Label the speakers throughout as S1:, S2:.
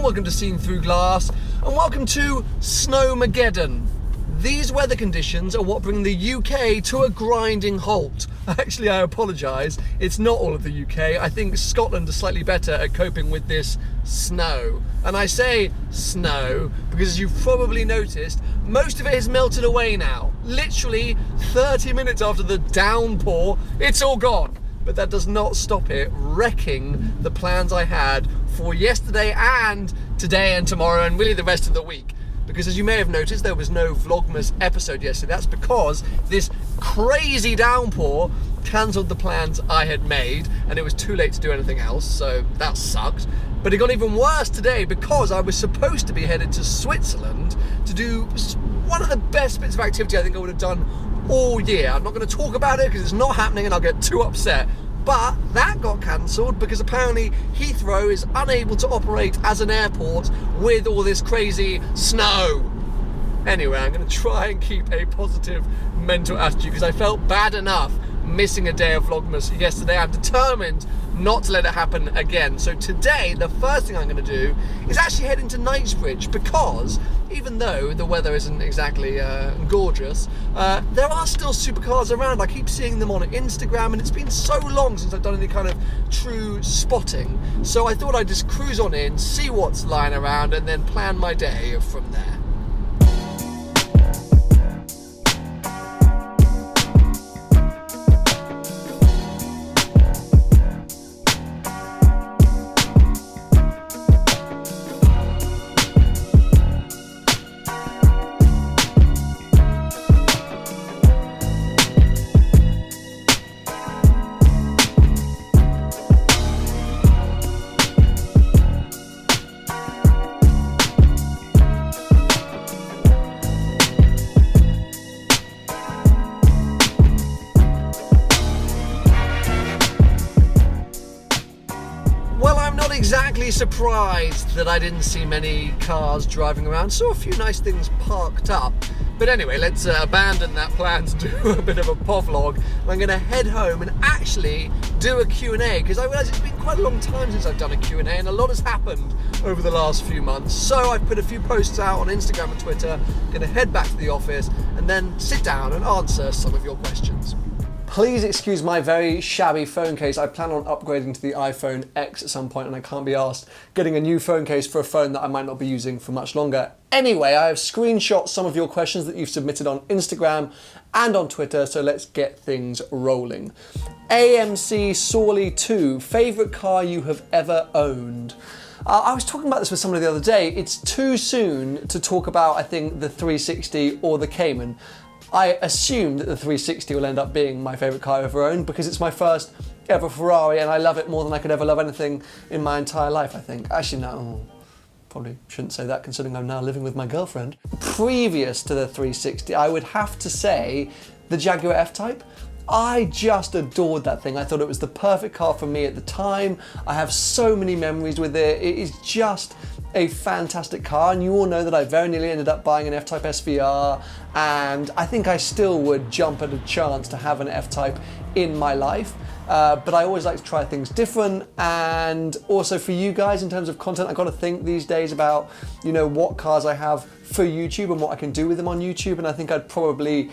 S1: welcome to Seen Through Glass, and welcome to Snowmageddon. These weather conditions are what bring the UK to a grinding halt. Actually, I apologise, it's not all of the UK. I think Scotland is slightly better at coping with this snow. And I say snow because, as you've probably noticed, most of it has melted away now. Literally 30 minutes after the downpour, it's all gone. But that does not stop it wrecking the plans I had for yesterday and today and tomorrow and really the rest of the week. Because as you may have noticed, there was no Vlogmas episode yesterday. That's because this crazy downpour cancelled the plans I had made, and it was too late to do anything else, so that sucked. But it got even worse today because I was supposed to be headed to Switzerland to do one of the best bits of activity I think I would have done all year. I'm not going to talk about it because it's not happening and I'll get too upset. But that got cancelled because apparently Heathrow is unable to operate as an airport with all this crazy snow. Anyway, I'm going to try and keep a positive mental attitude because I felt bad enough missing a day of Vlogmas yesterday. I'm determined not to let it happen again. So today, the first thing I'm going to do is actually head into Knightsbridge because even though the weather isn't exactly gorgeous, there are still supercars around. I keep seeing them on Instagram, and it's been so long since I've done any kind of true spotting. So I thought I'd just cruise on in, see what's lying around, and then plan my day from there. Exactly surprised that I didn't see many cars driving around. Saw a few nice things parked up. But anyway, let's abandon that plan to do a bit of a povlog. I'm going to head home and actually do a Q&A because I realise it's been quite a long time since I've done a Q&A and a lot has happened over the last few months. So I've put a few posts out on Instagram and Twitter. Going to head back to the office and then sit down and answer some of your questions. Please excuse my very shabby phone case. I plan on upgrading to the iPhone X at some point and I can't be asked getting a new phone case for a phone that I might not be using for much longer. Anyway, I have screenshot some of your questions that you've submitted on Instagram and on Twitter, so let's get things rolling. AMC Sawley 2, favourite car you have ever owned? I was talking about this with somebody the other day. It's too soon to talk about, I think, the 360 or the Cayman. I assume that the 360 will end up being my favourite car I've ever owned because it's my first ever Ferrari and I love it more than I could ever love anything in my entire life, I think. Actually, no, probably shouldn't say that considering I'm now living with my girlfriend. Previous to the 360, I would have to say the Jaguar F-Type. I just adored that thing. I thought it was the perfect car for me at the time. I have so many memories with it. It is just a fantastic car, and you all know that I very nearly ended up buying an F-Type SVR, and I think I still would jump at a chance to have an F-Type in my life. But I always like to try things different, and also for you guys in terms of content, I've got to think these days about, you know, what cars I have for YouTube and what I can do with them on YouTube, and I think I'd probably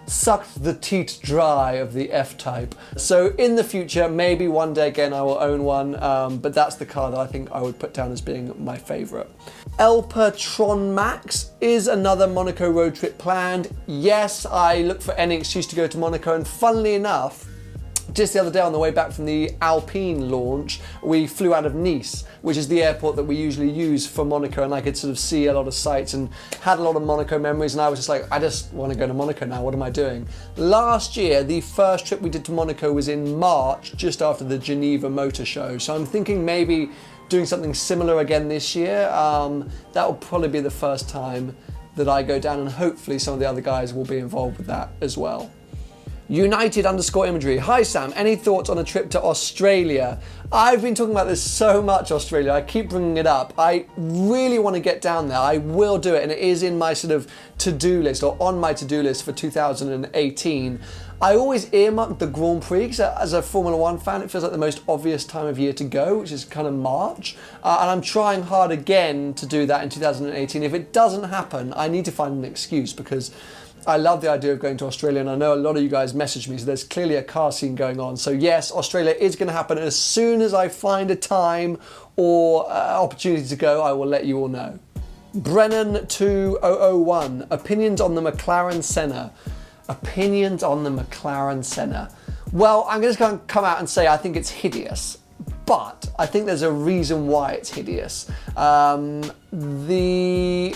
S1: suck the teat dry of the F-Type. So in the future, maybe one day again I will own one, but that's the car that I think I would put down as being my favourite. Elpertron Max, is another Monaco road trip planned? Yes, I look for any excuse to go to Monaco, and funnily enough, just the other day on the way back from the Alpine launch, we flew out of Nice, which is the airport that we usually use for Monaco, and I could sort of see a lot of sights and had a lot of Monaco memories, and I was just like, I just want to go to Monaco now, what am I doing? Last year, the first trip we did to Monaco was in March, just after the Geneva Motor Show, so I'm thinking maybe doing something similar again this year. That will probably be the first time that I go down, and hopefully some of the other guys will be involved with that as well. United_imagery. Hi Sam, any thoughts on a trip to Australia? I've been talking about this so much, Australia. I keep bringing it up. I really want to get down there. I will do it, and it is in my sort of to-do list, or on my to-do list for 2018. I always earmark the Grand Prix because as a Formula One fan, it feels like the most obvious time of year to go, which is kind of March. And I'm trying hard again to do that in 2018. If it doesn't happen, I need to find an excuse because I love the idea of going to Australia, and I know a lot of you guys message me, so there's clearly a car scene going on. So yes, Australia is going to happen. As soon as I find a time or opportunity to go, I will let you all know. Brennan2001, opinions on the McLaren Senna. Opinions on the McLaren Senna. Well, I'm just going to come out and say I think it's hideous, but I think there's a reason why it's hideous. The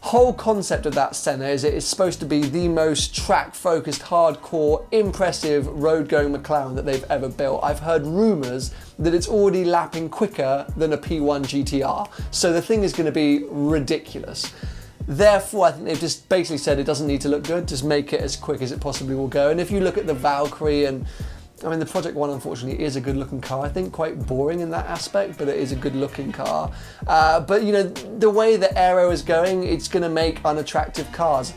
S1: whole concept of that Senna is it is supposed to be the most track-focused, hardcore, impressive road-going McLaren that they've ever built. I've heard rumours that it's already lapping quicker than a P1 GTR, so the thing is going to be ridiculous. Therefore, I think they've just basically said it doesn't need to look good, just make it as quick as it possibly will go. And if you look at the Valkyrie, and I mean the Project One unfortunately is a good looking car, I think quite boring in that aspect, but it is a good looking car. But you know, the way the aero is going, it's going to make unattractive cars.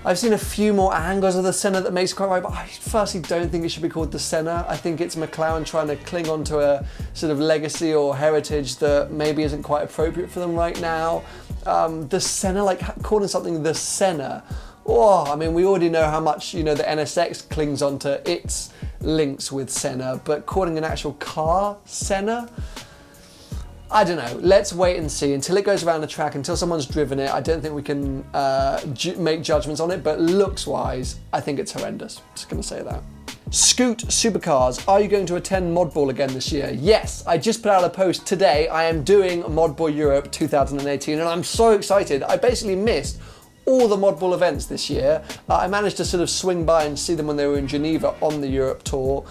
S1: I've seen a few more angles of the Senna that makes it quite right, but I firstly don't think it should be called the Senna. I think it's McLaren trying to cling on to a sort of legacy or heritage that maybe isn't quite appropriate for them right now. The Senna, like calling something the Senna, oh, I mean, we already know how much, you know, the NSX clings onto its links with Senna, but calling an actual car Senna, I don't know. Let's wait and see until it goes around the track, until someone's driven it. I don't think we can make judgments on it, but looks-wise, I think it's horrendous. Just going to say that. Scoot Supercars, are you going to attend Modball again this year? Yes, I just put out a post today. I am doing Modball Europe 2018, and I'm so excited. I basically missed all the Modball events this year. I managed to sort of swing by and see them when they were in Geneva on the Europe Tour,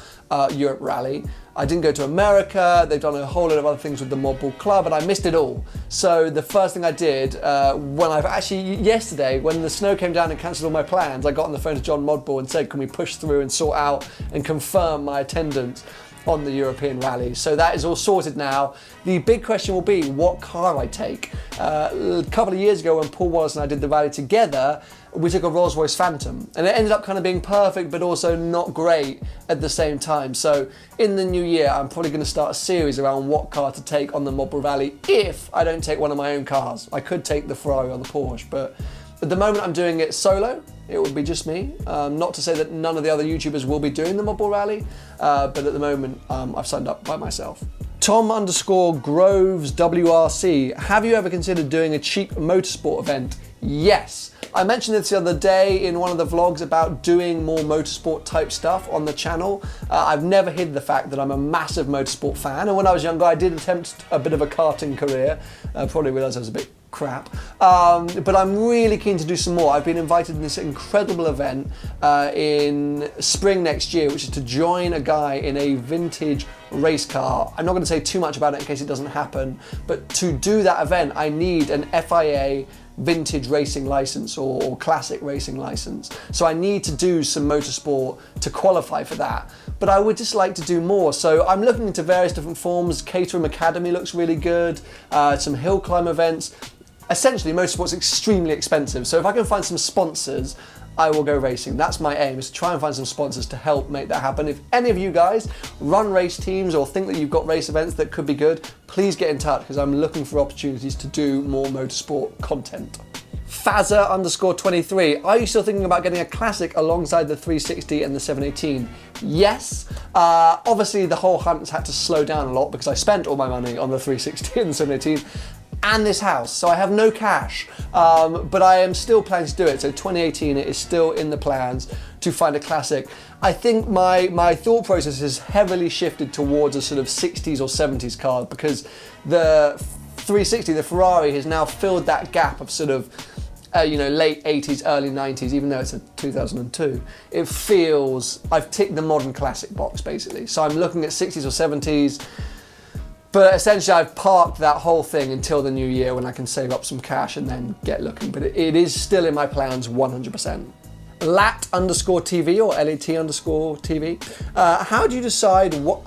S1: Europe Rally. I didn't go to America. They've done a whole lot of other things with the Modball Club, and I missed it all. So the first thing I did yesterday, when the snow came down and cancelled all my plans, I got on the phone to John Modball and said, can we push through and sort out and confirm my attendance on the European Rally. So that is all sorted now. The big question will be what car I take. A couple of years ago when Paul Wallace and I did the rally together, we took a Rolls-Royce Phantom, and it ended up kind of being perfect but also not great at the same time. So in the new year, I'm probably going to start a series around what car to take on the Modball Rally if I don't take one of my own cars. I could take the Ferrari or the Porsche, but at the moment I'm doing it solo. It would be just me. Not to say that none of the other YouTubers will be doing the Modball Rally, but at the moment I've signed up by myself. Tom_Groves WRC, have you ever considered doing a cheap motorsport event? Yes. I mentioned this the other day in one of the vlogs about doing more motorsport type stuff on the channel. I've never hid the fact that I'm a massive motorsport fan, and when I was younger I did attempt a bit of a karting career. Probably realised I was a bit crap, but I'm really keen to do some more. I've been invited to this incredible event in spring next year, which is to join a guy in a vintage race car. I'm not going to say too much about it in case it doesn't happen, but to do that event I need an FIA vintage racing license or classic racing license. So I need to do some motorsport to qualify for that. But I would just like to do more. So I'm looking into various different forms. Caterham Academy looks really good. Some hill climb events. Essentially, motorsport's extremely expensive. So if I can find some sponsors, I will go racing. That's my aim, is to try and find some sponsors to help make that happen. If any of you guys run race teams or think that you've got race events that could be good, please get in touch because I'm looking for opportunities to do more motorsport content. Fazza_23, are you still thinking about getting a classic alongside the 360 and the 718? Yes. Obviously the whole hunt's had to slow down a lot because I spent all my money on the 360 and the 718. And this house, so I have no cash, but I am still planning to do it. So 2018, it is still in the plans to find a classic. I think my thought process has heavily shifted towards a sort of 60s or 70s car because the 360, the Ferrari, has now filled that gap of sort of late 80s, early 90s, even though it's a 2002. It feels, I've ticked the modern classic box basically. So I'm looking at 60s or 70s. But essentially I've parked that whole thing until the new year when I can save up some cash and then get looking. But it is still in my plans 100%. lat_TV or LAT_TV. How do you decide what?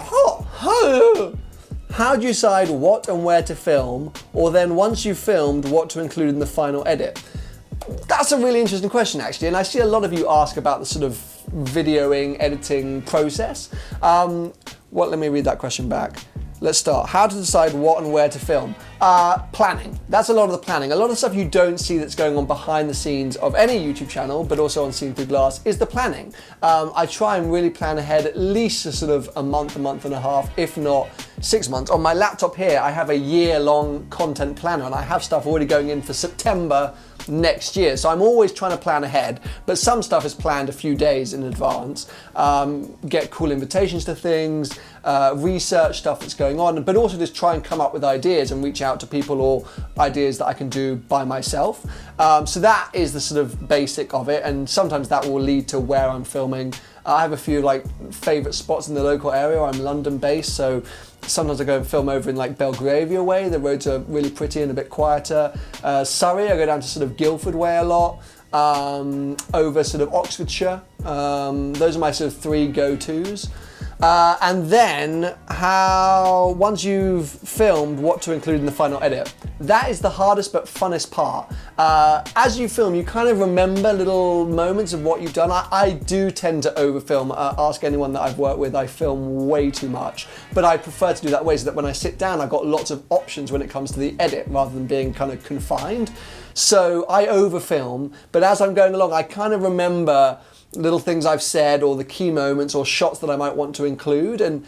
S1: How do you decide what and where to film, or then once you've filmed, what to include in the final edit? That's a really interesting question, actually, and I see a lot of you ask about the sort of videoing, editing process. Let me read that question back. Let's start. How to decide what and where to film. Planning. That's a lot of the planning. A lot of stuff you don't see that's going on behind the scenes of any YouTube channel, but also on Seen Through Glass, is the planning. I try and really plan ahead at least a sort of a month and a half, if not 6 months. On my laptop here, I have a year-long content planner, and I have stuff already going in for September next year. So I'm always trying to plan ahead, but some stuff is planned a few days in advance. Get cool invitations to things, research stuff that's going on, but also just try and come up with ideas and reach out to people or ideas that I can do by myself. So that is the sort of basic of it, and sometimes that will lead to where I'm filming. I have a few favourite spots in the local area. I'm London based, so sometimes I go and film over in Belgravia way. The roads are really pretty and a bit quieter. Surrey, I go down to sort of Guildford way a lot. Over sort of Oxfordshire. Those are my sort of 3 go-tos. And then once you've filmed, what to include in the final edit. That is the hardest but funnest part. As you film, you kind of remember little moments of what you've done. I do tend to overfilm. Ask anyone that I've worked with, I film way too much. But I prefer to do that way so that when I sit down, I've got lots of options when it comes to the edit rather than being kind of confined. So I overfilm, but as I'm going along, I kind of remember little things I've said or the key moments or shots that I might want to include. And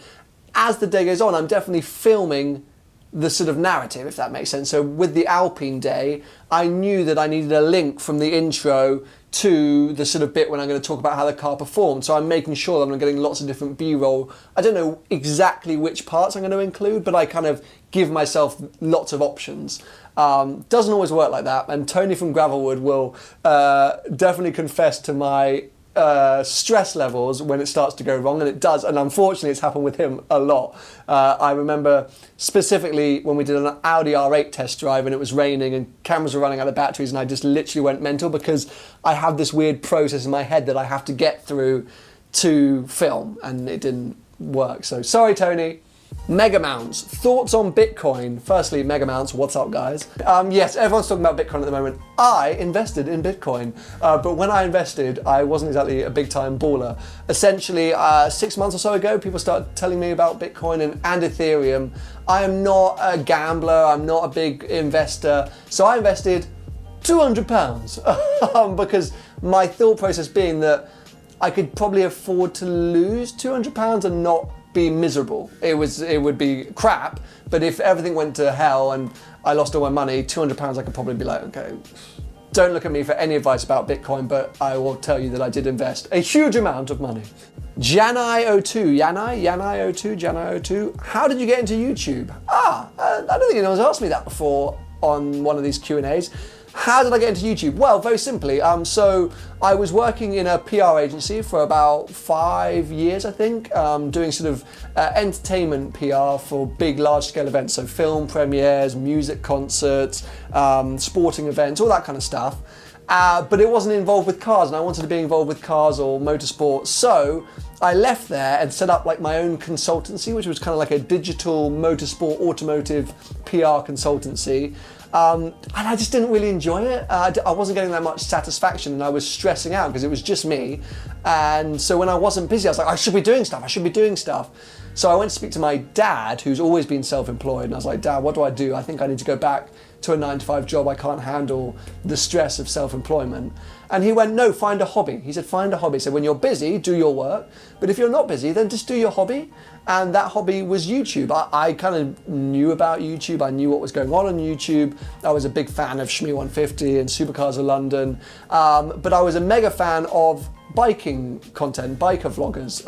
S1: as the day goes on, I'm definitely filming the sort of narrative, if that makes sense. So with the Alpine day, I knew that I needed a link from the intro to the sort of bit when I'm going to talk about how the car performed. So I'm making sure that I'm getting lots of different B-roll. I don't know exactly which parts I'm going to include, but I kind of give myself lots of options. Doesn't always work like that. And Tony from Gravelwood will definitely confess to my stress levels when it starts to go wrong, and it does, and unfortunately it's happened with him a lot. I remember specifically when we did an Audi R8 test drive and it was raining and cameras were running out of batteries, and I just literally went mental because I have this weird process in my head that I have to get through to film, and it didn't work. So sorry, Tony. Mega mounts. Thoughts on Bitcoin? Firstly, mega mounts. What's up, guys? Yes, everyone's talking about Bitcoin at the moment. I invested in Bitcoin, but when I invested, I wasn't exactly a big-time baller. Essentially, 6 months or so ago, people started telling me about Bitcoin and Ethereum. I am not a gambler. I'm not a big investor, so I invested £200 because my thought process being that I could probably afford to lose £200 and not be miserable. It would be crap, but if everything went to hell and I lost all my money, £200 I could probably be like, okay, don't look at me for any advice about Bitcoin, but I will tell you that I did invest a huge amount of money. Janai02, Janai02, how did you get into YouTube? I don't think anyone's asked me that before on one of these Q&As. How did I get into YouTube? Well, very simply. So I was working in a PR agency for about 5 years, I think, doing sort of entertainment PR for big, large-scale events. So film premieres, music concerts, sporting events, all that kind of stuff. But it wasn't involved with cars, and I wanted to be involved with cars or motorsport. So I left there and set up my own consultancy, which was kind of like a digital motorsport automotive PR consultancy. And I just didn't really enjoy it. I wasn't getting that much satisfaction, and I was stressing out because it was just me. And so when I wasn't busy, I was like, I should be doing stuff. So I went to speak to my dad, who's always been self-employed, and I was like, Dad, what do? I think I need to go back to a 9-to-5 job. I can't handle the stress of self-employment. And he went, no, find a hobby. He said, find a hobby. So when you're busy, do your work. But if you're not busy, then just do your hobby. And that hobby was YouTube. I kind of knew about YouTube. I knew what was going on YouTube. I was a big fan of Shmee 150 and Supercars of London. But I was a mega fan of biking content, biker vloggers.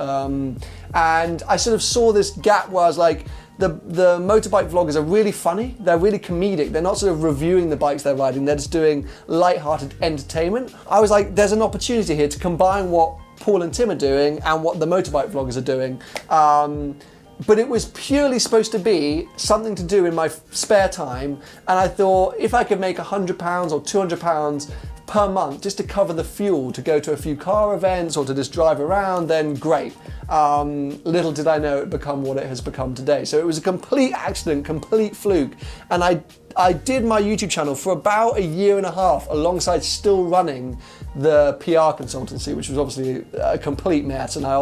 S1: And I sort of saw this gap where I was like, the motorbike vloggers are really funny, they're really comedic, they're not sort of reviewing the bikes they're riding, they're just doing light-hearted entertainment. I was like, there's an opportunity here to combine what Paul and Tim are doing and what the motorbike vloggers are doing. But it was purely supposed to be something to do in my spare time, and I thought if I could make £100 or £200 per month just to cover the fuel to go to a few car events or to just drive around, then great. Little did I know it would become what it has become today. So it was a complete accident, complete fluke. And I did my YouTube channel for about a year and a half alongside still running the PR consultancy, which was obviously a complete mess. And I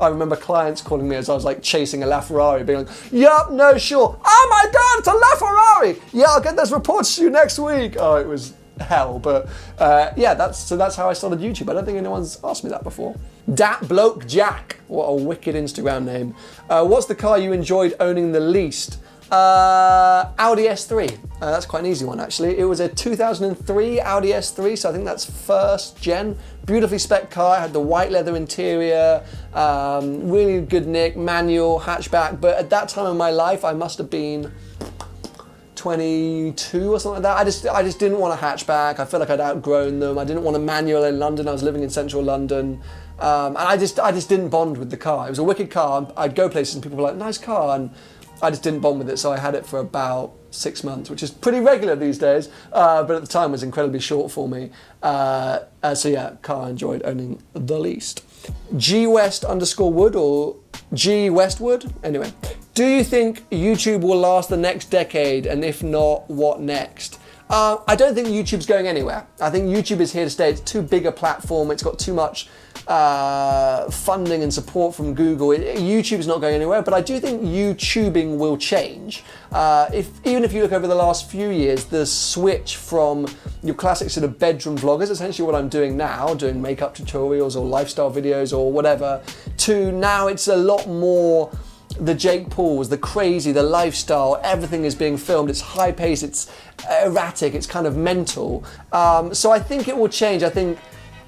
S1: remember clients calling me as I was like chasing a LaFerrari, being like, yep, no, sure. Oh my God, it's a LaFerrari. Yeah, I'll get those reports to you next week. Oh, it was hell. But yeah, that's how I started YouTube. I don't think anyone's asked me that before. Dat Bloke Jack, what a wicked Instagram name. What's the car you enjoyed owning the least? Audi S3. That's quite an easy one actually. It was a 2003 Audi S3, so I think that's first gen. Beautifully spec car, it had the white leather interior, really good nick, manual, hatchback, but at that time in my life I must have been 22 or something like that. I just didn't want a hatchback. I feel like I'd outgrown them. I didn't want a manual in London. I was living in central London. And I just didn't bond with the car. It was a wicked car. I'd go places and people were like, nice car, and I just didn't bond with it, so I had it for about 6 months, which is pretty regular these days, but at the time was incredibly short for me. So yeah, car I enjoyed owning the least. GWest_Wood or G Westwood? Anyway, do you think YouTube will last the next decade, and if not, what next? I don't think YouTube's going anywhere. I think YouTube is here to stay. It's too big a platform. It's got too much funding and support from Google. YouTube's not going anywhere, but I do think YouTubing will change. Even if you look over the last few years, the switch from your classic sort of bedroom vloggers, essentially what I'm doing now, doing makeup tutorials or lifestyle videos or whatever, to now it's a lot more the Jake Pauls, the crazy, the lifestyle, everything is being filmed. It's high pace, it's erratic, it's kind of mental. So I think it will change. I think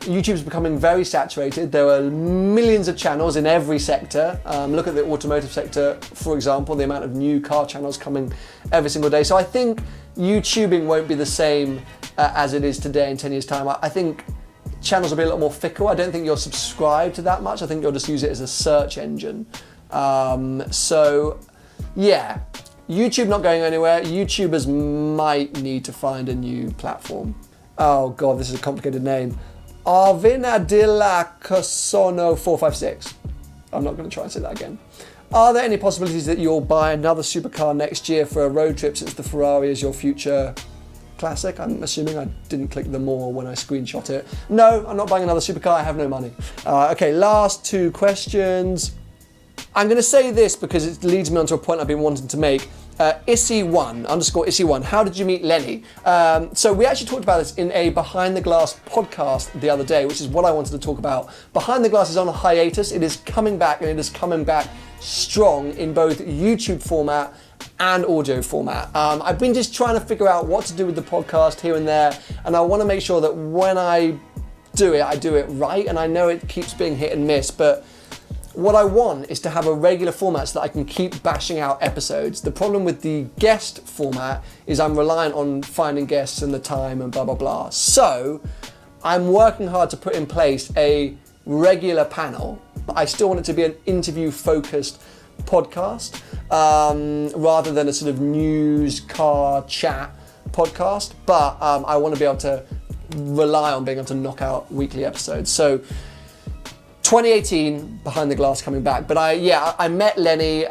S1: YouTube's becoming very saturated. There are millions of channels in every sector. Look at the automotive sector, for example, the amount of new car channels coming every single day. So I think YouTubing won't be the same as it is today in 10 years' time. I think channels will be a lot more fickle. I don't think you'll subscribe to that much. I think you'll just use it as a search engine. So yeah, YouTube not going anywhere. YouTubers might need to find a new platform. Oh God, this is a complicated name. Arvinadilla Cosono 456. I'm not going to try and say that again. Are there any possibilities that you'll buy another supercar next year for a road trip, since the Ferrari is your future classic? I'm assuming I didn't click the more when I screenshot it. No, I'm not buying another supercar. I have no money. Okay, last two questions. I'm going to say this because it leads me on to a point I've been wanting to make. Issy1_Issy1, how did you meet Lenny? So we actually talked about this in a Behind the Glass podcast the other day, which is what I wanted to talk about. Behind the Glass is on a hiatus. It is coming back, and it is coming back strong in both YouTube format and audio format. I've been just trying to figure out what to do with the podcast here and there, and I want to make sure that when I do it right, and I know it keeps being hit and miss, but what I want is to have a regular format so that I can keep bashing out episodes. The problem with the guest format is I'm reliant on finding guests and the time and blah, blah, blah. So I'm working hard to put in place a regular panel, but I still want it to be an interview-focused podcast rather than a sort of news, car, chat podcast. But I want to be able to rely on being able to knock out weekly episodes. So 2018, Behind the Glass coming back. But I met Lenny.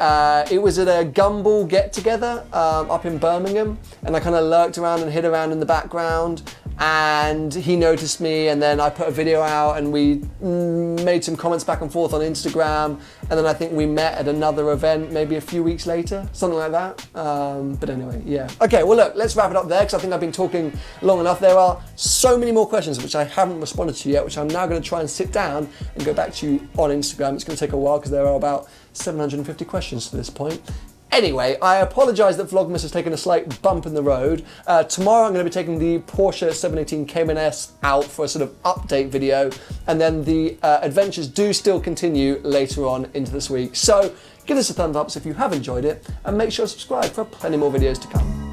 S1: It was at a Gumball get-together up in Birmingham, and I kind of lurked around and hid around in the background, and he noticed me, and then I put a video out, and we made some comments back and forth on Instagram, and then I think we met at another event maybe a few weeks later, something like that. But anyway, yeah. Okay, well look, let's wrap it up there, because I think I've been talking long enough. There are so many more questions which I haven't responded to yet, which I'm now going to try and sit down and go back to you on Instagram. It's going to take a while because there are about 750 questions to this point. Anyway, I apologise that Vlogmas has taken a slight bump in the road. Tomorrow I'm going to be taking the Porsche 718 Cayman S out for a sort of update video, and then the adventures do still continue later on into this week. So give us a thumbs up if you have enjoyed it, and make sure to subscribe for plenty more videos to come.